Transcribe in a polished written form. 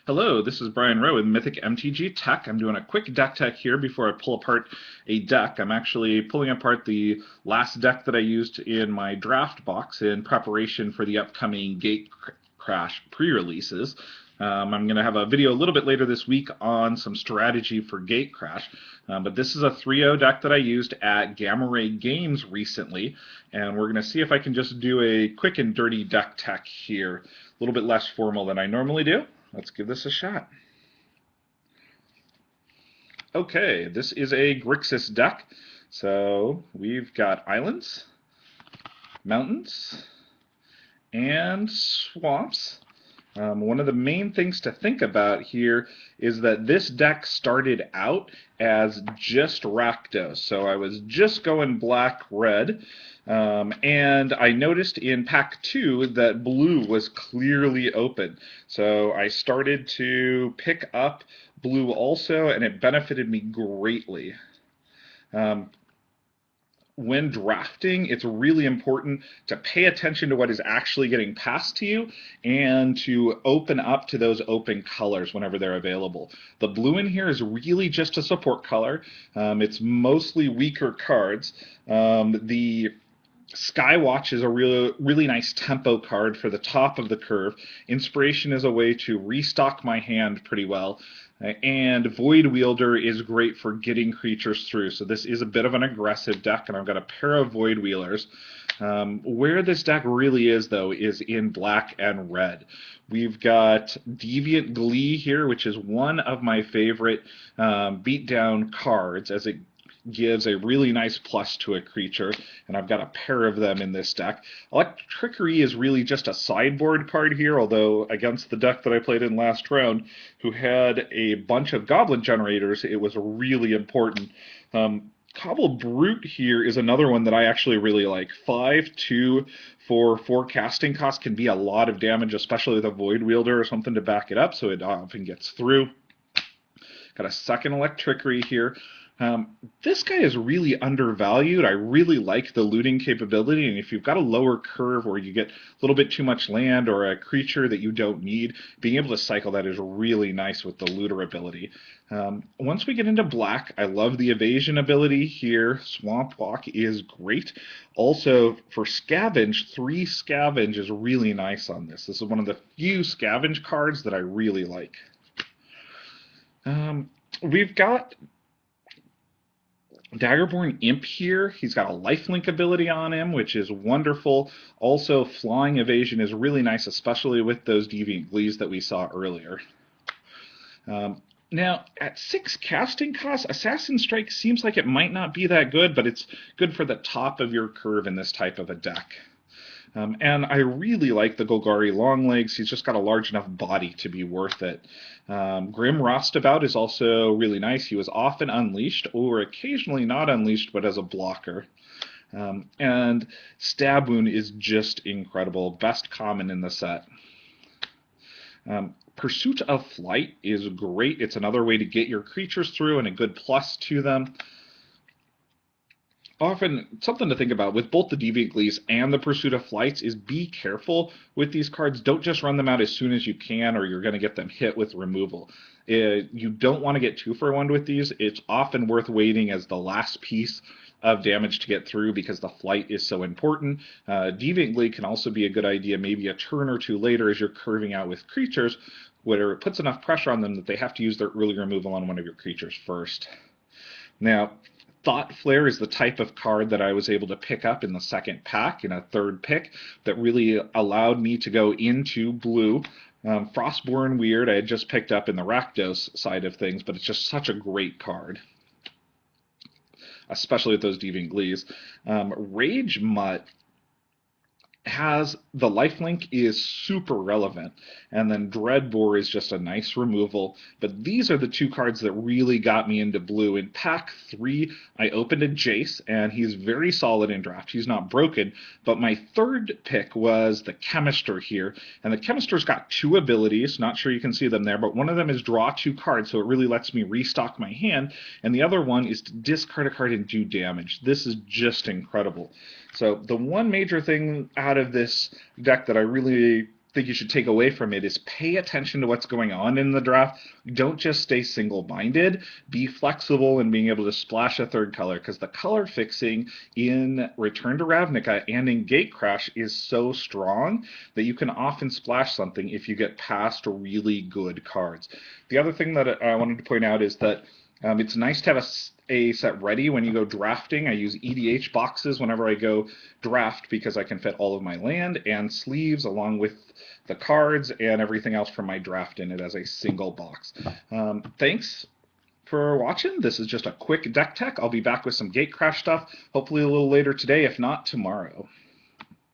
Hello, this is Brian Rowe with Mythic MTG Tech. I'm doing a quick deck tech here before I pull apart a deck. I'm actually pulling apart the last deck that I used in my draft box in preparation for the upcoming Gatecrash pre-releases. I'm going to have a video a little bit later this week on some strategy for Gatecrash. But this is a 3-0 deck that I used at Gamma Ray Games recently, and we're going to see if I can just do a quick and dirty deck tech here, a little bit less formal than I normally do. Let's give this a shot. Okay, this is a Grixis deck. So we've got islands, mountains, and swamps. One of the main things to think about here is that this deck started out as just Rakdos. So I was just going black-red, and I noticed in pack 2 that blue was clearly open. So I started to pick up blue also, and it benefited me greatly. When drafting, it's really important to pay attention to what is actually getting passed to you and to open up to those open colors whenever they're available. The blue in here is really just a support color. It's mostly weaker cards. The Skywatch is a really nice tempo card for the top of the curve. Inspiration is a way to restock my hand pretty well. And Void Wielder is great for getting creatures through. So this is a bit of an aggressive deck, and I've got a pair of Void Wheelers. Where this deck really is, though, is in black and red. We've got Deviant Glee here, which is one of my favorite beatdown cards, as it gives a really nice plus to a creature, and I've got a pair of them in this deck. Electrickery is really just a sideboard card here, although against the deck that I played in last round, who had a bunch of goblin generators, it was really important. Cobble Brute here is another one that I actually really like. 5/2 for 4 casting cost can be a lot of damage, especially with a Void Wielder or something to back it up, so it often gets through. Got a second Electrickery here. This guy is really undervalued. I really like the looting capability, and if you've got a lower curve or you get a little bit too much land or a creature that you don't need, being able to cycle that is really nice with the looter ability. Once we get into black, I love the evasion ability here. Swamp Walk is great. Also, for Scavenge, 3 Scavenge is really nice on this. This is one of the few Scavenge cards that I really like. We've got Daggerborn Imp here. He's got a lifelink ability on him, which is wonderful. Also, flying evasion is really nice, especially with those Deviant Glees that we saw earlier. Now, at 6 casting costs, Assassin Strike seems like it might not be that good, but it's good for the top of your curve in this type of a deck. And I really like the Golgari Longlegs. He's just got a large enough body to be worth it. Grim Rostabout is also really nice. He was often unleashed, or occasionally not unleashed, but as a blocker. And Stab Wound is just incredible. Best common in the set. Pursuit of Flight is great. It's another way to get your creatures through and a good plus to them. Often, something to think about with both the Deviant Glees and the Pursuit of Flights is be careful with these cards. Don't just run them out as soon as you can, or you're going to get them hit with removal. You don't want to get 2-for-1 with these. It's often worth waiting as the last piece of damage to get through because the flight is so important. Deviant Glee can also be a good idea maybe a turn or two later as you're curving out with creatures, where it puts enough pressure on them that they have to use their early removal on one of your creatures first. Now, Thought Flare is the type of card that I was able to pick up in the second pack, in a third pick, that really allowed me to go into blue. Frostborn Weird I had just picked up in the Rakdos side of things, but it's just such a great card, especially with those Deviant Glees. Rage Mutt has the lifelink is super relevant, and then Dreadbore is just a nice removal. But these are the 2 cards that really got me into blue. In pack 3, I opened a Jace, and he's very solid in draft. He's not broken, but my third pick was the Chemister here, and the Chemister's got 2 abilities. Not sure you can see them there, but one of them is draw 2 cards, so it really lets me restock my hand, and the other one is to discard a card and do damage. This is just incredible. So the one major thing out of this deck that I really think you should take away from it is pay attention to what's going on in the draft. Don't just stay single-minded. Be flexible in being able to splash a third color, because the color fixing in Return to Ravnica and in Gatecrash is so strong that you can often splash something if you get past really good cards. The other thing that I wanted to point out is that it's nice to have a set ready when you go drafting. I use EDH boxes whenever I go draft because I can fit all of my land and sleeves along with the cards and everything else from my draft in it as a single box. Thanks for watching. This is just a quick deck tech. I'll be back with some Gatecrash stuff, hopefully a little later today, if not tomorrow.